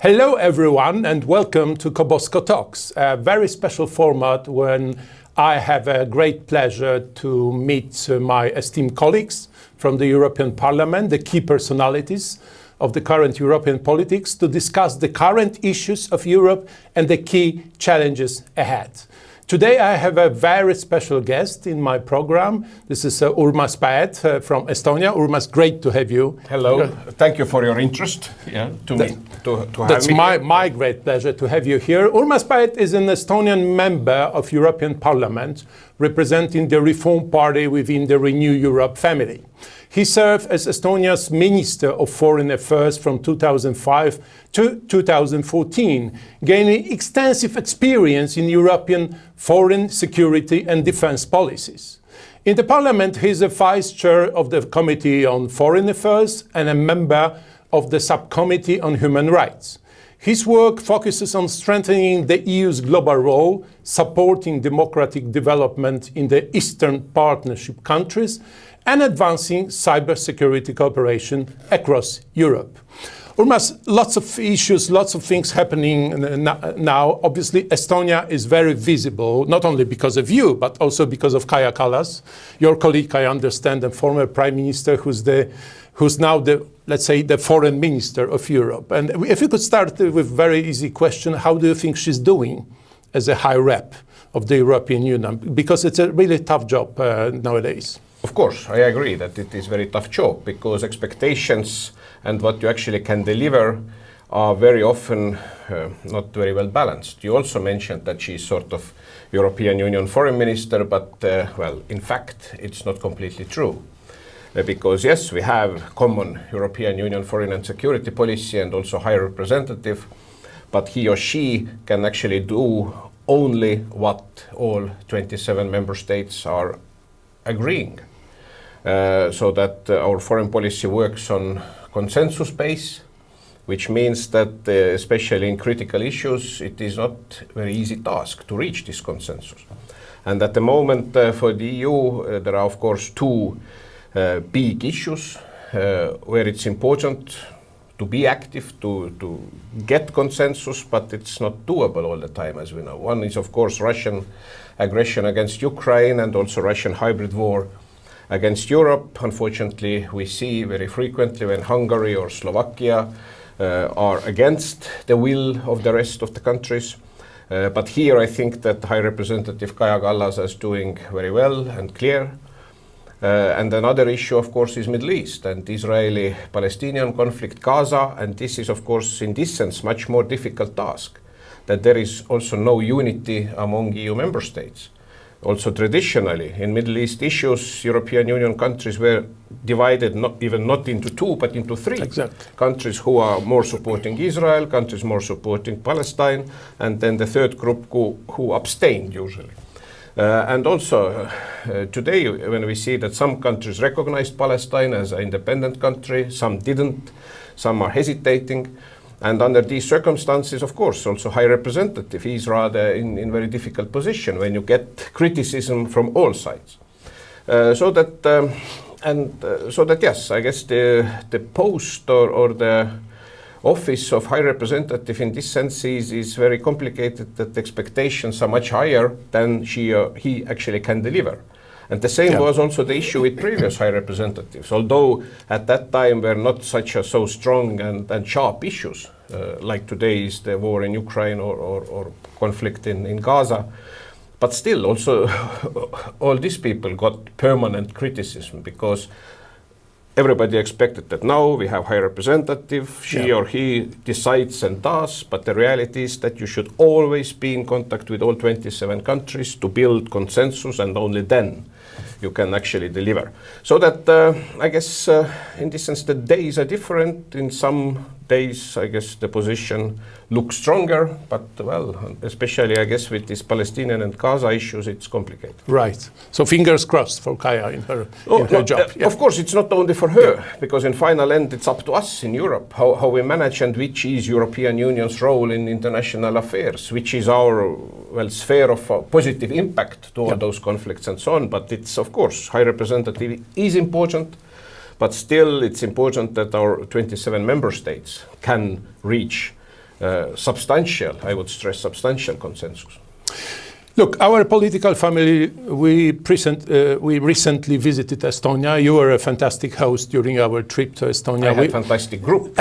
Hello everyone and welcome to Kobosko Talks, a very special format when I have a great pleasure to meet my esteemed colleagues from the European Parliament, the key personalities of the current European politics, to discuss the current issues of Europe and the key challenges ahead. Today I have a very special guest in my program. This is Urmas Paet from Estonia. Urmas, great to have you. Hello. Thank you for your interest. To have me. That's my great pleasure to have you here. Urmas Paet is an Estonian member of European Parliament, representing the Reform Party within the Renew Europe family. He served as Estonia's Minister of Foreign Affairs from 2005 to 2014, gaining extensive experience in European foreign, security and defense policies. In the Parliament, he is a Vice Chair of the Committee on Foreign Affairs and a member of the Subcommittee on Human Rights. His work focuses on strengthening the EU's global role, supporting democratic development in the Eastern Partnership countries, and advancing cybersecurity cooperation across Europe. Urmas, lots of issues, lots of things happening now. Obviously, Estonia is very visible, not only because of you, but also because of Kaja Kallas, your colleague, I understand, the former Prime Minister, who's now the, let's say, the Foreign Minister of Europe. And if you could start with a very easy question, how do you think she's doing as a high rep of the European Union? Because it's a really tough job nowadays. Of course, I agree that it is a very tough job because expectations and what you actually can deliver are very often not very well balanced. You also mentioned that she's sort of European Union foreign minister, but well, in fact, it's not completely true. Because yes, we have common European Union foreign and security policy and also high representative, but he or she can actually do only what all 27 member states are agreeing. So that our foreign policy works on consensus base, which means that especially in critical issues, it is not a very easy task to reach this consensus. And at the moment for the EU, there are of course two big issues where it's important to be active, to get consensus, but it's not doable all the time, as we know. One is of course Russian aggression against Ukraine and also Russian hybrid war against Europe. Unfortunately, we see very frequently when Hungary or Slovakia are against the will of the rest of the countries. But here I think that High Representative Kaja Kallas is doing very well and clear. And another issue, of course, is Middle East and Israeli-Palestinian conflict, Gaza. And this is, of course, in this sense, much more difficult task, that there is also no unity among EU member states. Also traditionally, in Middle East issues, European Union countries were divided not into two, but into three. Exactly. Countries who are more supporting Israel, countries more supporting Palestine, and then the third group who abstained usually. And also today, when we see that some countries recognized Palestine as an independent country, some didn't, some are hesitating. And under these circumstances, of course, also High Representative is rather in very difficult position when you get criticism from all sides. So that yes, I guess the post or the office of High Representative in this sense is very complicated, that the expectations are much higher than he actually can deliver. And the same was also the issue with previous High Representatives, although at that time were not so strong and sharp issues, like today is the war in Ukraine or conflict in Gaza. But still, also, all these people got permanent criticism because everybody expected that now we have High Representative, she or he decides and does, but the reality is that you should always be in contact with all 27 countries to build consensus, and only then you can actually deliver. So that I guess in this sense the days are different. In some days I guess the position looks stronger, but well, especially I guess with these Palestinian and Gaza issues, it's complicated. Right. So fingers crossed for Kaja in her job. Of course, it's not only for her, because in final end it's up to us in Europe how we manage and which is European Union's role in international affairs, which is our sphere of positive impact toward those conflicts and so on. But it's of course High Representative is important, but still it's important that our 27 member states can reach substantial, I would stress, substantial consensus. Look, our political family, we recently visited Estonia. You were a fantastic host during our trip to Estonia. I had a fantastic group.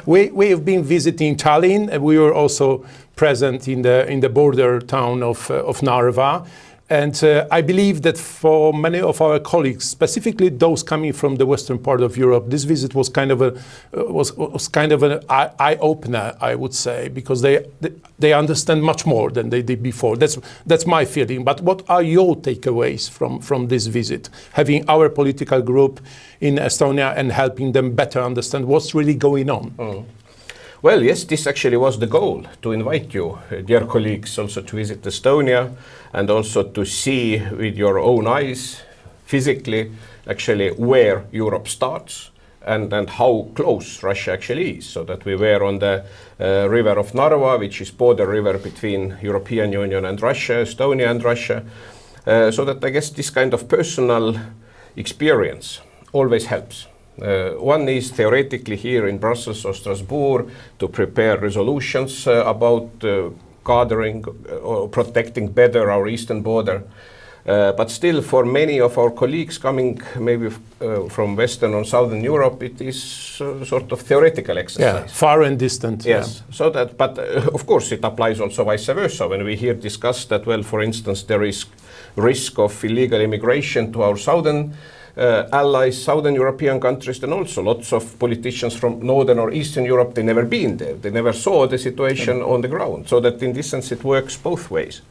We have been visiting Tallinn. We were also present in the border town of Narva. And I believe that for many of our colleagues, specifically those coming from the western part of Europe, this visit was kind of an eye-opener, I would say, because they understand much more than they did before. That's my feeling. But what are your takeaways from this visit, having our political group in Estonia and helping them better understand what's really going on? Mm. Well, yes, this actually was the goal, to invite you, dear colleagues, also to visit Estonia and also to see with your own eyes, physically, actually where Europe starts and how close Russia actually is. So that we were on the river of Narva, which is border river between European Union and Russia, Estonia and Russia. So that I guess this kind of personal experience always helps. One is theoretically here in Brussels or Strasbourg to prepare resolutions about gathering or protecting better our eastern border. But still, for many of our colleagues coming maybe from Western or Southern Europe, it is sort of theoretical exercise. Yeah, far and distant. Yes, yeah. So that, but of course it applies also vice versa. When we here discuss that, well, for instance, there is risk of illegal immigration to our southern allies, southern European countries, then also lots of politicians from northern or eastern Europe, they never been there. They never saw the situation on the ground. So that in this sense it works both ways.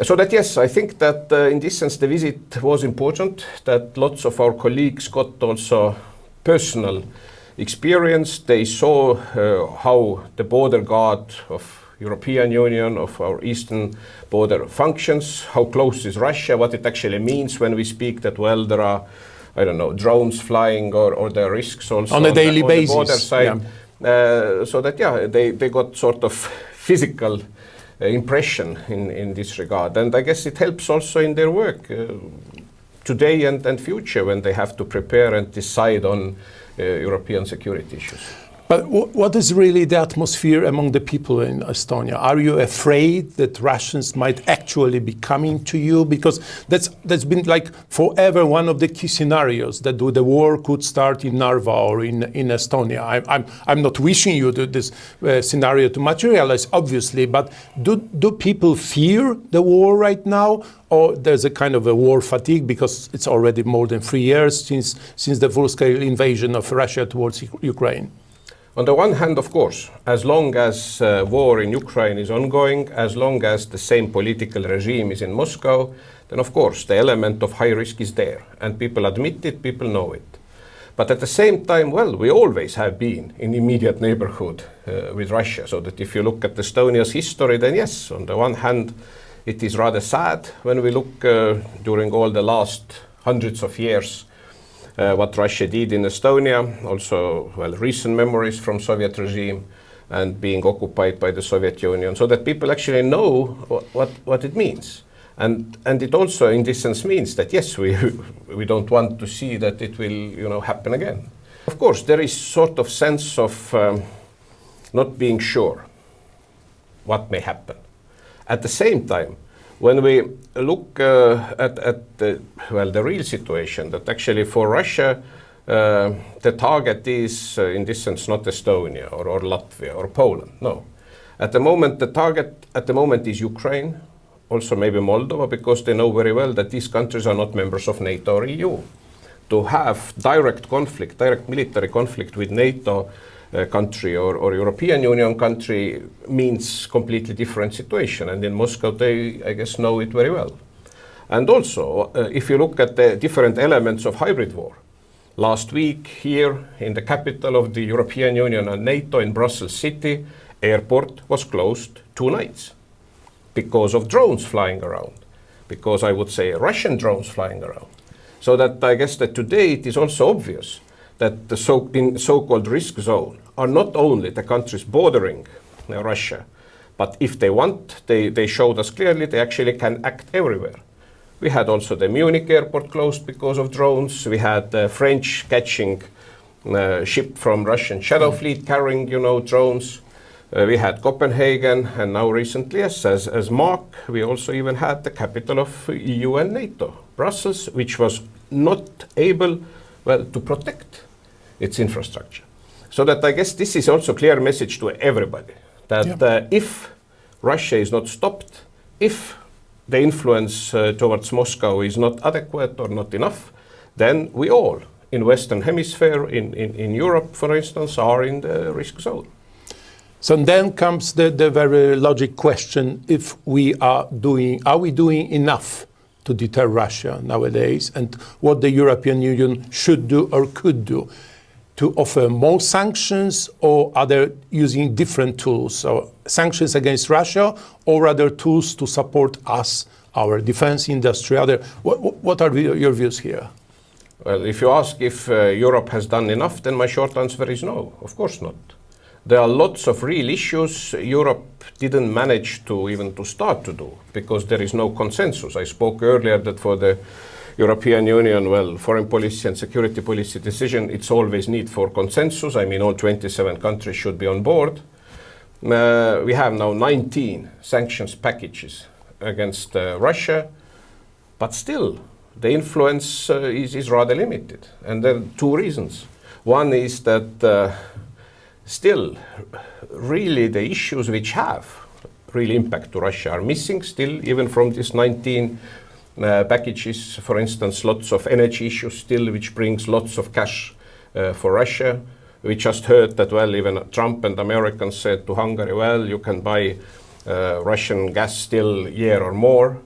So that yes, I think that in this sense the visit was important, that lots of our colleagues got also personal experience. They saw how the border guard of European Union, of our eastern border functions, how close is Russia, what it actually means when we speak that, well, there are, I don't know, drones flying or there are risks also on a daily basis. The border side. Yeah. So that, yeah, they got sort of physical impression in this regard. And I guess it helps also in their work today and future when they have to prepare and decide on European security issues. But what is really the atmosphere among the people in Estonia? Are you afraid that Russians might actually be coming to you? Because that's been like forever one of the key scenarios, that the war could start in Narva or in Estonia. I'm not wishing you this scenario to materialize, obviously, but do people fear the war right now? Or there's a kind of a war fatigue because it's already more than 3 years since the full-scale invasion of Russia towards Ukraine? On the one hand, of course, as long as war in Ukraine is ongoing, as long as the same political regime is in Moscow, then of course the element of high risk is there. And people admit it, people know it. But at the same time, well, we always have been in immediate neighborhood with Russia. So that if you look at Estonia's history, then yes, on the one hand, it is rather sad when we look during all the last hundreds of years what Russia did in Estonia, also, well, recent memories from Soviet regime and being occupied by the Soviet Union, so that people actually know what it means. And it also, in this sense, means that, yes, we don't want to see that it will, happen again. Of course, there is sort of sense of not being sure what may happen. At the same time, when we look at the real situation, that actually for Russia, the target is, in this sense, not Estonia or Latvia or Poland, no. At the moment, the target is Ukraine, also maybe Moldova, because they know very well that these countries are not members of NATO or EU. To have direct military conflict with NATO country or European Union country means completely different situation. And in Moscow, they, I guess, know it very well. And also, if you look at the different elements of hybrid war, last week here in the capital of the European Union and NATO in Brussels City, airport was closed 2 nights because of drones flying around, because I would say Russian drones flying around. So that I guess that today it is also obvious that the so-called risk zone are not only the countries bordering Russia, but if they want, they showed us clearly they actually can act everywhere. We had also the Munich airport closed because of drones. We had the French catching ship from Russian Shadow Fleet carrying, drones. We had Copenhagen, and now recently, yes, as Mark, we also even had the capital of EU and NATO, Brussels, which was not able, well, to protect its infrastructure. So that I guess this is also a clear message to everybody, that if Russia is not stopped, if the influence towards Moscow is not adequate or not enough, then we all in Western Hemisphere, in Europe, for instance, are in the risk zone. So then comes the very logic question: if we are we doing enough to deter Russia nowadays, and what the European Union should do or could do to offer more sanctions, or other using different tools, so sanctions against Russia, or other tools to support us, our defense industry, what are your views here? Well, if you ask if Europe has done enough, then my short answer is no, of course not. There are lots of real issues Europe didn't manage to even to start to do, because there is no consensus. I spoke earlier that for the European Union, well, foreign policy and security policy decision, it's always need for consensus. I mean, all 27 countries should be on board. We have now 19 sanctions packages against Russia, but still the influence is rather limited. And there are two reasons. One is that still, really the issues which have real impact to Russia are missing still, even from these 19 packages. For instance, lots of energy issues still, which brings lots of cash for Russia. We just heard that, well, even Trump and Americans said to Hungary, well, you can buy Russian gas still a year or more.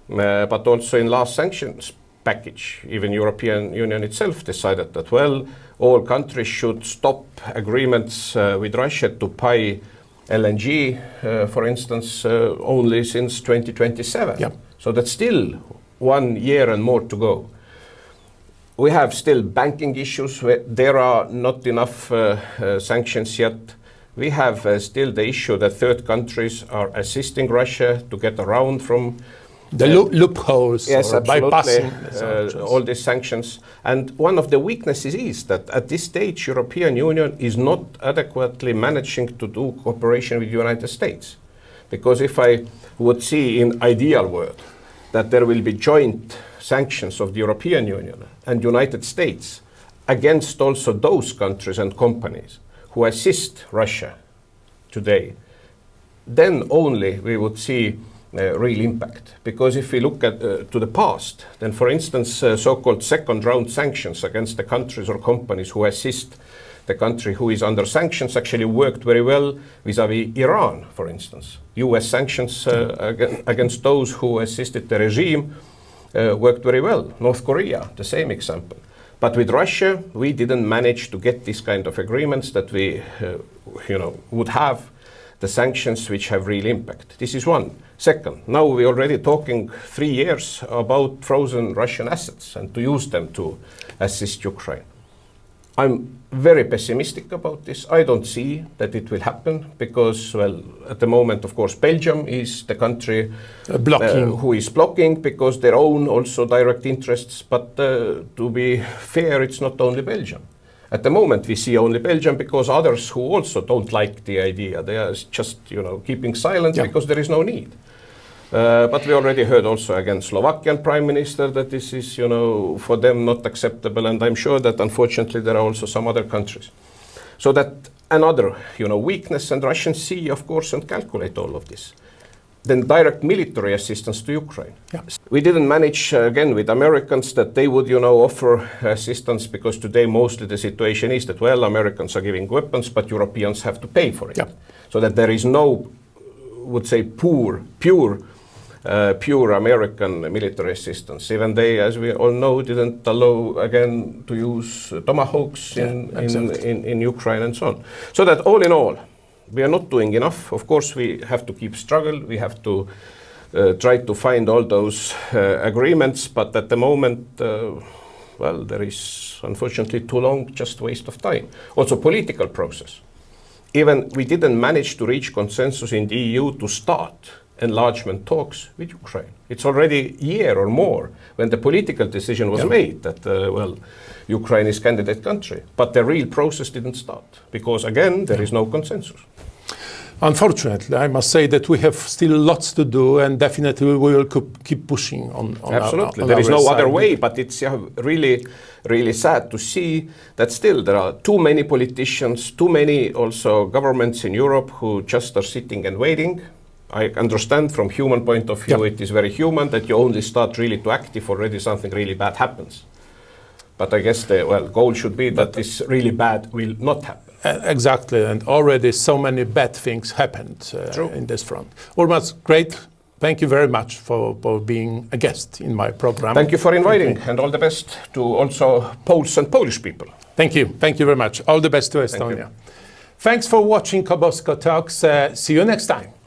But also in last sanctions package, even European Union itself decided that, well, all countries should stop agreements with Russia to buy LNG, for instance, only since 2027. Yep. So that's still 1 year and more to go. We have still banking issues where there are not enough sanctions yet. We have still the issue that third countries are assisting Russia to get around from the loopholes, yes, or bypassing all these sanctions. And one of the weaknesses is that at this stage, European Union is not adequately managing to do cooperation with the United States. Because if I would see in ideal world that there will be joint sanctions of the European Union and United States against also those countries and companies who assist Russia today, then only we would see real impact. Because if we look at to the past, then for instance, so-called second round sanctions against the countries or companies who assist the country who is under sanctions actually worked very well vis-a-vis Iran, for instance. US sanctions against those who assisted the regime worked very well. North Korea, the same example. But with Russia, we didn't manage to get this kind of agreements that we would have the sanctions which have real impact. This is one. Second, now we're already talking 3 years about frozen Russian assets and to use them to assist Ukraine. I'm very pessimistic about this. I don't see that it will happen because, well, at the moment, of course, Belgium is the country who is blocking because their own also direct interests. But to be fair, it's not only Belgium. At the moment, we see only Belgium because others who also don't like the idea, they are just, keeping silent because there is no need. But we already heard also again Slovakian Prime Minister that this is, for them not acceptable, and I'm sure that unfortunately there are also some other countries. So that another, weakness, and Russians see, of course, and calculate all of this. Then direct military assistance to Ukraine. Yeah. We didn't manage, again, with Americans that they would, offer assistance because today mostly the situation is that, well, Americans are giving weapons, but Europeans have to pay for it. Yeah. So that there is no, would say, pure American military assistance. Even they, as we all know, didn't allow again to use tomahawks in Ukraine and so on. So that all in all, we are not doing enough. Of course, we have to keep struggle. We have to try to find all those agreements. But at the moment, well, there is unfortunately too long just waste of time. Also, political process. Even we didn't manage to reach consensus in the EU to start enlargement talks with Ukraine. It's already a year or more when the political decision was made that, well, Ukraine is candidate country. But the real process didn't start because, again, there is no consensus. Unfortunately, I must say that we have still lots to do, and definitely we will keep pushing on Absolutely. on There is our no side. other way, but it's really, really sad to see that still there are too many politicians, too many also governments in Europe who just are sitting and waiting. I understand from human point of view, it is very human that you only start really to act if already something really bad happens. But I guess the goal should be that this really bad will not happen. Exactly, and already so many bad things happened in this front. Urmas, great. Thank you very much for being a guest in my program. Thank you for inviting, and all the best to also Poles and Polish people. Thank you. Thank you very much. All the best to Estonia. Thanks for watching Kobosko Talks. See you next time.